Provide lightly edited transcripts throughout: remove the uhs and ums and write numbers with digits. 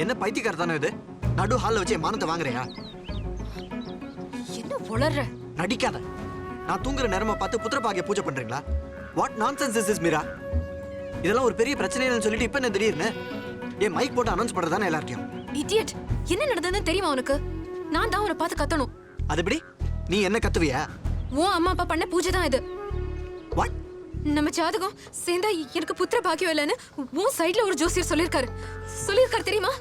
என்ன பைத்தியக்காரதானே இது? நடு ஹால்ல வச்சு மானத்தை வாங்குறியா? என்ன வளர்ற? நடிக்காத. நான் தூங்குற நேரமா பார்த்து புத்திரபாகிய பூஜை பண்றீங்களா? What nonsense is this Meera? இதெல்லாம் ஒரு பெரிய பிரச்சனைன்னு சொல்லிட்டு இப்ப என்ன திடீர்னு ஏன் மைக் போட்டு அனௌன்ஸ் பண்றதானே எல்லார்ட்டையும்? இடியட், என்ன நடந்ததுன்னு தெரியுமா உனக்கு? நான் தான் உன்னை பார்த்து கத்தணும். அது எப்படி? நீ என்ன கத்துவியா? உன் அம்மா அப்பா பண்ண பூஜை தான் இது. வாட்? நம்ம ஜாதகம் சேர்ந்தா எனக்கு புத்திர பாக்கியம் இல்லைன்னு உன் சைடுல ஒரு ஜோசியர் சொல்லியிருக்காரு தெரியுமா?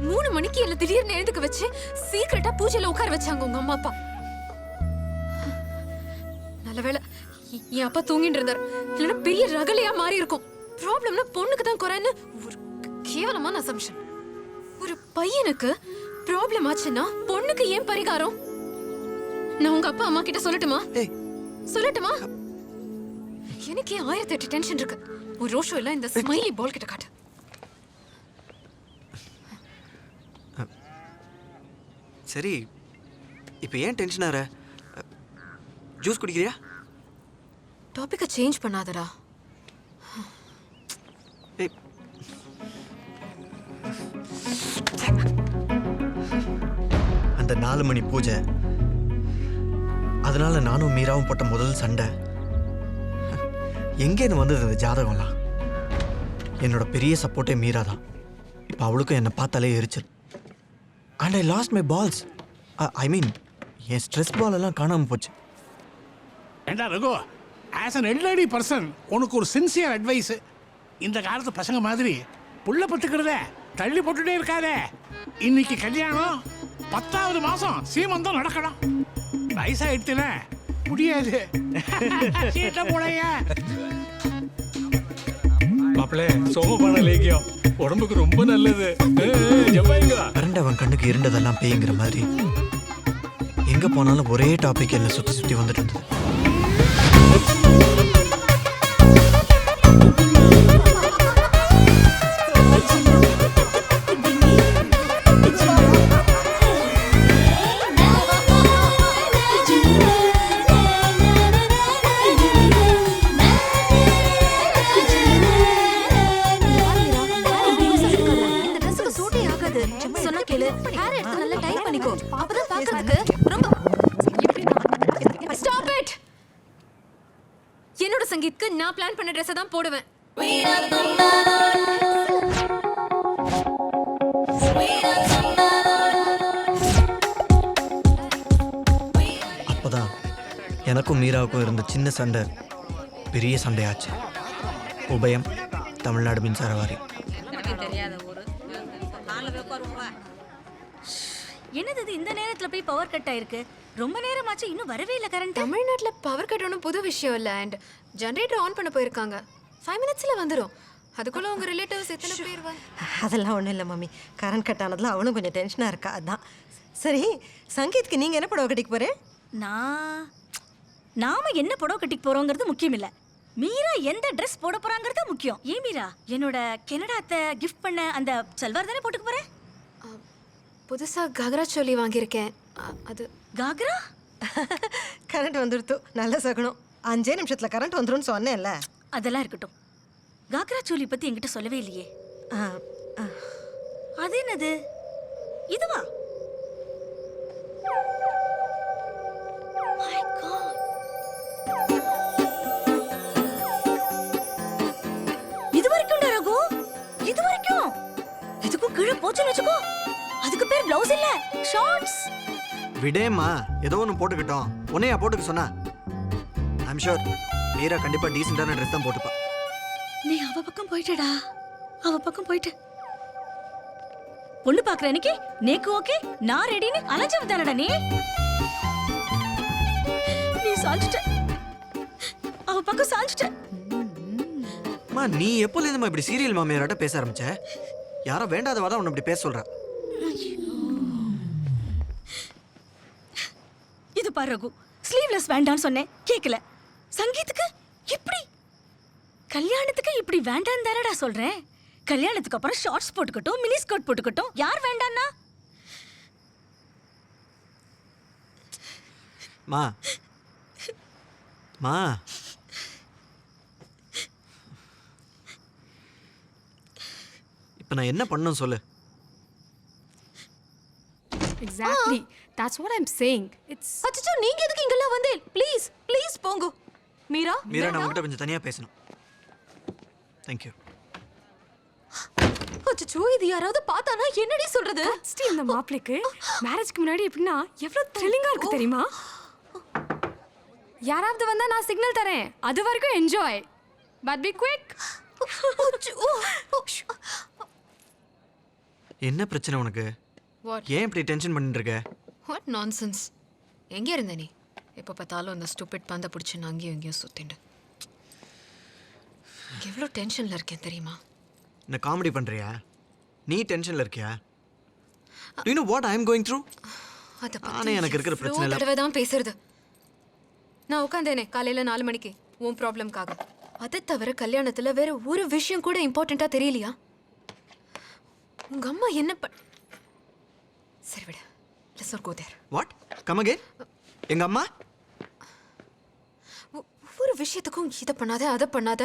3 மணிக்கு என்ன திடீர்னு எழுந்துக்க வச்சு சீக்கிரட்டா பூஜையில உட்கார வச்சாங்க உங்க அம்மா அப்பா. நல்லவேளை என் அப்பா தூங்கிட்டு இருந்தார், இல்லைன்னா பெரிய ரகலையா மாறி இருக்கும். ப்ராப்ளம்னா பொண்ணுக்கு தான் குறைன்னு ஒரு கேவலமான அசம்ஷன். ஒரு பையனுக்கு ப்ராப்ளம் ஆச்சுன்னா பொண்ணுக்கு ஏன் பரிகாரம்? நான் உங்க அப்பா அம்மா கிட்ட சொல்லட்டுமா? எனக்கே 1008 டென்ஷன் இருக்கு. ஒரு ரோஷோ எல்லாம் இந்த ஸ்மைலி பால் கிட்ட காட்டு. சரி, இப்போ ஏன் டென்ஷன் ஆற? ஜூஸ் குடிக்கிறியா? டாபிக்கை சேஞ்ச் பண்ணாதடா. அந்த 4 மணி பூஜை, அதனால நானும் மீராவும் போட்ட முதல் சண்டை, எங்கேருந்து வந்தது அந்த ஜாதகம்லாம்? என்னோட பெரிய சப்போர்ட்டே மீரா தான். இப்போ அவளுக்கும் என்னை பார்த்தாலே எரிச்சல். And I lost my balls. I mean, என் ஸ்ட்ரெஸ் பால் எல்லாம் காணாமல் போச்சு. ஏண்டா Raghu, as an elderly person உனக்கு ஒரு சின்சியர் அட்வைஸ். இந்த காலத்து பசங்க மாதிரி புள்ள பத்துக்கிறத தள்ளி போட்டுட்டே இருக்காதே. இன்னைக்கு கல்யாணம், 10வது மாசம் சீமந்தம் நடக்கணும். வயசாயிடுச்சுல முடியாது. மாப்பிள்ளை சோமபான லேகியம் உடம்புக்கு ரொம்ப நல்லது. அவன் கண்ணுக்கு இருண்டதெல்லாம் பேய்ங்கிற மாதிரி எங்க போனாலும் ஒரே டாபிக் என்ன சுத்தி சுத்தி வந்துட்டு இருந்தது. என்னோட சங்கீத்க்கு நான் பிளான் பண்ண ட்ரெஸ் தான் போடுவேன். அப்பதான் எனக்கும் மீராவுக்கும் இருந்த சின்ன சண்டை பெரிய சண்டையாச்சு. உபயம், தமிழ்நாடு மின்சார வாரி. என்னது இந்த நேரத்துல போய் பவர் கட் ஆயிருக்கு? ரொம்ப நேரமாச்சு, இன்னும் வரவே இல்ல கரண்ட். தமிழ்நாட்டுல பவர் கட் ஒன்றும் புது விஷயம் இல்ல. அண்ட் ஜெனரேட்டர் ஆன் பண்ண போயிருக்காங்க. 5 மினிட்ஸ்ல வந்துடும். அதுக்குள்ள உங்க ரிலேட்டிவ்ஸ் எத்தனை பேர் அதெல்லாம் ஒன்றும் இல்லை மம்மி. கரண்ட் கட் ஆனதுல அவனும் கொஞ்சம் டென்ஷனாக இருக்கா, அதான். சரி, சங்கீத்க்கு நீங்கள் என்ன புடவை கட்டிக்க போகிறேன்? நாம என்ன புடவை கட்டிக்க போகிறோங்கிறது முக்கியம் இல்லை. மீரா எந்த ட்ரெஸ் போட போகிறாங்கிறது முக்கியம். ஏன் மீரா, என்னோட கனடாத்தை கிஃப்ட் பண்ண அந்த சல்வார் தானே போட்டுக்க போகிறேன்? புதுசா காக்ரா சோலி வாங்கியிருக்கேன். அது காக்ரா? கரண்ட் வந்துடுத்து, நல்ல சகுனம். 5 நிமிஷத்தில் கரண்ட் வந்துடும் சொன்னேன்ல. அதெல்லாம் இருக்கட்டும். காக்ரா சோலி பற்றி என்கிட்ட சொல்லவே இல்லையே. அது என்னது? இதுவா? இது வரைக்கும் ரகு, இது வரைக்கும் இதுக்கும் கீழே போச்சுன்னு வச்சுக்கோ. அதுக்கு பேர் பிளவுஸ் இல்ல, ஷார்ட்ஸ். விடேம்மா, ஏதோ ஒன்று போட்டுக்கிட்டோம். உன்னையா போட்டுக்க சொன்னா? ஐம் ஷூர் மீரா கண்டிப்பா டீசென்டான ட்ரெஸ் தான் போட்டுப்பா. நீ அவ பக்கம் போயிட்டடா, அவ பக்கம் போயிட்ட. பொண்ணு பாக்குற அன்னைக்கு நேக்கு ஓகே, நான் ரெடின்னு அலைஞ்சவ தானடா நீ. நீ சாஞ்சிட்ட, அவ பக்கம் சாஞ்சிட்ட. அம்மா, நீ எப்போலேருந்துமா இப்படி சீரியல் மாமியாராட்ட பேச ஆரம்பிச்ச? யாரோ வேண்டாதவாதான் உன்னை இப்படி பேச சொல்றா. இது பாரு ரகு, ஸ்லீவ்லெஸ் வேண்டான்னு சொன்னேன், கேட்கல. சங்கீத்துக்கு இப்படி, கல்யாணத்துக்கு இப்படி வேண்டான்னு தானடா சொல்றேன். கல்யாணத்துக்கு அப்புறம் ஷார்ட்ஸ் போட்டுக்கட்டும், மினி ஸ்கர்ட் போட்டுக்கட்டும், யார் வேண்டான்னா? மா மா இப்ப நான் என்ன பண்ணணும் சொல்லு. Exactly. That's what I'm saying. It's அச்சச்சோ நீங்க எதுக்கு இங்கெல்லாம் வந்தேன்? ப்ளீஸ் ப்ளீஸ் போங்க. மீரா மீரா நான் உங்ககிட்ட கொஞ்சம் தனியாக பேசணும். தேங்க்யூ. அச்சச்சோ இது யாராவது பார்த்தானா என்னடி சொல்றது? ஸ்டி இந்த மாப்பிளைக்கு மேரேஜ்க்கு முன்னாடி எப்படின்னா எவ்வளவு த்ரில்லிங்கா இருக்கு தெரியுமா? யாராவது வந்தா நான் சிக்னல் தரேன். அது வரைக்கும் என்ஜாய். But be quick. என்ன பிரச்சனை உனக்கு? வாட் ஏன் இப்படி டென்ஷன் பண்ணிட்டு இருக்க? What nonsense. எங்க இருந்த நீ? எப்போ பார்த்தாலும் அந்த ஸ்டூபிட் பந்த பிடிச்சி நான் அங்கேயும் இங்கேயும் சுத்திண்டு. எவ்வளோ டென்ஷன்ல இருக்கேன் தெரியுமா? என்ன காமெடி பண்ணுறியா? நீ டென்ஷனில் இருக்கியா? Do you know what I am going through? அதை நானே எனக்கு இருக்கிற பிரச்சனை இல்லை. தடவை தான் பேசுறது. நான் உட்காந்தேனே காலையில் 4 மணிக்கு உன் ப்ராப்ளம்காக. அதை தவிர கல்யாணத்தில் வேற ஒரு விஷயம் கூட இம்பார்ட்டண்ட்டாக தெரியலையா? உங்க அம்மா என்ன சரி விட. Let's not go there. What? Come again? எங்க அம்மா? ஒவ்வொரு விஷயத்துக்கும் இதை பண்ணாத அதை பண்ணாத.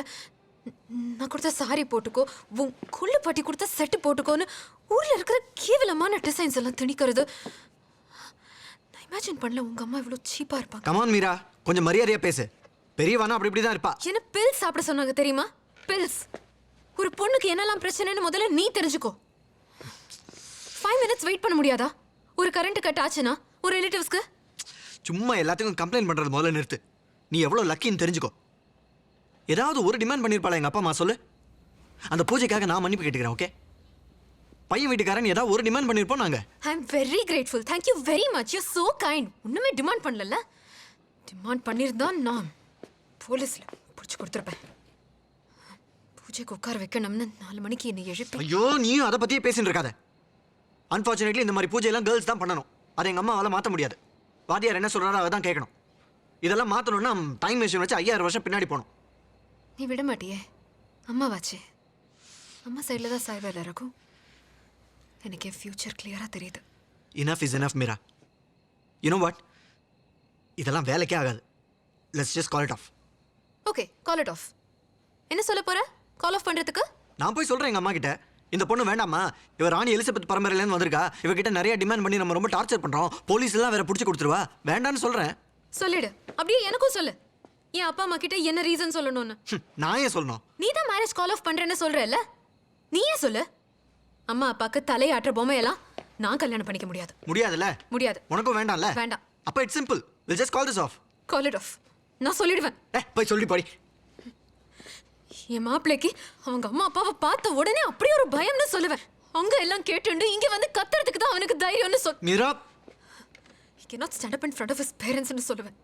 நான் கொடுத்த சாரி போட்டுக்கோ, உன் கொள்ளு பாட்டி கொடுத்த செட்டு போட்டுக்கோன்னு ஊரில் இருக்கிற கேவலமான டிசைன்ஸ் எல்லாம் திணிக்கிறது. நான் இமேஜின் பண்ணல உங்க அம்மா இவ்வளோ சீப்பாக இருப்பாங்க. கமான் மீரா, கொஞ்சம் மரியாதையாக பேசு. பெரியவானா அப்படி இப்படி தான் இருப்பா. என்ன பில்ஸ் சாப்பிட சொன்னாங்க தெரியுமா? பில்ஸ். ஒரு பொண்ணுக்கு என்னெல்லாம் பிரச்சனைன்னு முதல்ல நீ தெரிஞ்சுக்கோ. 5 minutes வெயிட் பண்ண முடியாதா? ஒரு கரண்ட் கட் ஆச்சுன்னா ஒரு ரிலேட்டிவ்ஸ்க்கு சும்மா எல்லாத்துக்கும் கம்ப்ளைண்ட் பண்ணுறது முதல்ல நிறுத்து. நீ எவ்வளோ லக்கின்னு தெரிஞ்சுக்கோ. ஏதாவது ஒரு டிமாண்ட் பண்ணியிருப்பாளா எங்கள் அப்பா அம்மா சொல்லு. அந்த பூஜைக்காக நான் மன்னிப்பு கேட்டுக்கிறேன். ஓகே, பையன் வீட்டுக்காரன் ஏதாவது ஒரு டிமாண்ட் பண்ணியிருப்போம் நாங்கள். I am very grateful. Thank you very much. You so kind. ஒன்றுமே டிமாண்ட் பண்ணல. டிமாண்ட் பண்ணியிருந்தா நான் போலீஸில் பிடிச்சி கொடுத்துருப்பேன். பூஜைக்கு உட்கார வைக்கணும்னு 4 மணிக்கு என்னை எழுப்பி. ஐயோ, நீயும் அதை பற்றியே பேசின்னு இருக்காத. அன்ஃபார்ச்சுனேட்லி இந்த மாதிரி பூஜையெல்லாம் கேர்ள்ஸ் தான் பண்ணணும். அதை எங்கள் அம்மாவால் மாற்ற முடியாது. வாத்தியார் என்ன சொல்கிறாரோ அதை தான் கேட்கணும். இதெல்லாம் மாற்றணும்னா டைம் மிஷின் வச்சு 5000 வருஷம் பின்னாடி போகணும். நீ விட மாட்டியே. அம்மாவாச்சே. அம்மா சைடில் தான் சாய்வேல இருக்கும். எனக்கு என் ஃப்யூச்சர் கிளியராக தெரியுது. Enough is enough Meera. You know what, இதெல்லாம் வேலைக்கே ஆகாது. Let's just call it of. Okay, call it of. என்ன சொல்ல போற? கால் ஆஃப் பண்ணுறதுக்கு நான் போய் சொல்கிறேன் எங்கள் அம்மா கிட்ட, இந்த பொண்ணு வேண்டாமா, இவ ராணி எலிசபெத் பரம்பரையிலேருந்து வந்திருக்கா, இவகிட்ட நிறைய டிமாண்ட் பண்ணி நம்ம ரொம்ப டார்ச்சர் பண்ணுறோம், போலீஸ் எல்லாம் வேற பிடிச்சி கொடுத்துருவா, வேண்டான்னு சொல்கிறேன். சொல்லிடு. அப்படியே எனக்கும் சொல்லு. என் அப்பா அம்மா கிட்ட என்ன ரீசன் சொல்லணும்னு. நான் ஏன் சொல்லணும்? நீ தான் மேரேஜ் கால் ஆஃப் பண்றேன்னு சொல்றல்ல, நீயே சொல்லு. அம்மா அப்பாக்கு தலையாட்டுற பொம்மையெல்லாம் நான் கல்யாணம் பண்ணிக்க முடியாது. முடியாதுல்ல? முடியாது. உனக்கும் வேண்டாம்ல? வேண்டாம். அப்போ it's simple. Will just call this off. Call it off. நான் சொல்லிடுவேன். போய் சொல்லி போடி. என் மாப்பிள்ளைக்கு அவங்க அம்மா அப்பாவை பார்த்த உடனே அப்படியே ஒரு பயம்னு சொல்லுவேன். அங்க எல்லாம் கேட்டுண்டு இங்க வந்து கத்துறதுக்கு தான் அவனுக்கு தைரியம்னு Meera, he cannot stand up in front of his parents ன்னு சொல்லுவேன்.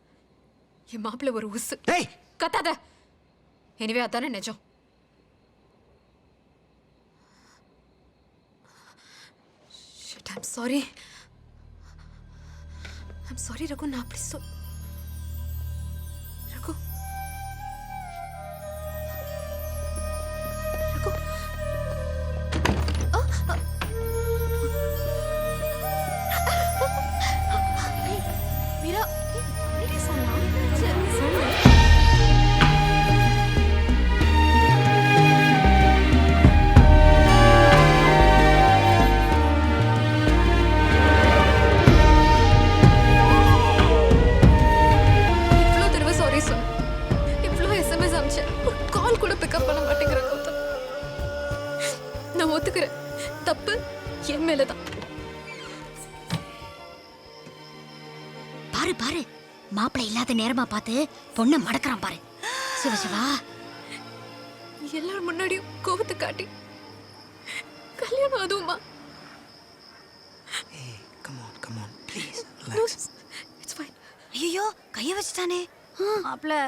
என் மாப்பிள்ளை ஒரு உசு. டேய் கத்தாத. எனிவே அதானே நிஜம். Shit, I'm sorry. I'm sorry Raghu, நான் அப்படி ரகு. ரகு. மீரா, என்னடி சொன்னா? சரி, சொல்லு. இவ்வளோ தடவை சாரி சொன்னேன். இவ்வளோ எஸ்எம்எஸ் அனுப்பிச்சேன். ஒரு கால் கூட பிக்கப் பண்ண மாட்டேங்கிற கௌதம். நான் ஒத்துக்கிறேன். தப்பு என் மேல தான். பாரு பாரு, மாப்பிள்ளை இல்லாத நேரமா பார்த்து பொண்ணை மடக்கறான் பாரு. சிவ சிவா, எல்லாரும் முன்னாடியும் கோபத்தை காட்டி கல்யாணம் அதுவுமா? come on please No, relax. it's fine. ஐயோ கைய வச்சுட்டானே. மாப்பிள்ளை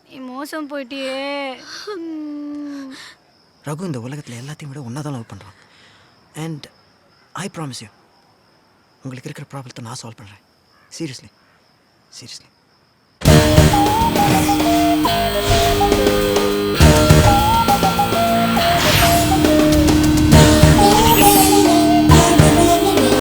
நீ மோசம் போயிட்டியே. ரகு இந்த உலகத்தில் எல்லாத்தையும் விட ஒன்றா தான் லவ் பண்ணுறான். அண்ட் ஐ ப்ராமிஸ் யூ, உங்களுக்கு இருக்கிற ப்ராப்ளத்தை நான் சால்வ் பண்ணுறேன். சீரியஸ்லி.